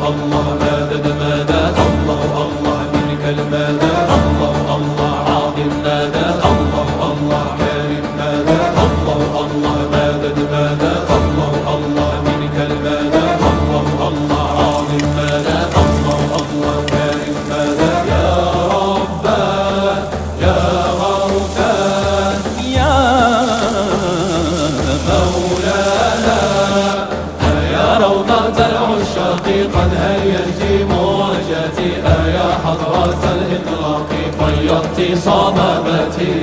الله مدد مدد، الله الله منك المدد، الله الله عظيم مدد، الله الله كريم مدد، الله الله مدد مدد، الله الله منك المدد، الله الله عظيم مدد، الله الله كريم مدد. يا ربنا يا غوثان يا مولانا، يا روضة العشاق قد هيجت موجتي، يا حضرة الإطلاق فيضت صبابتي.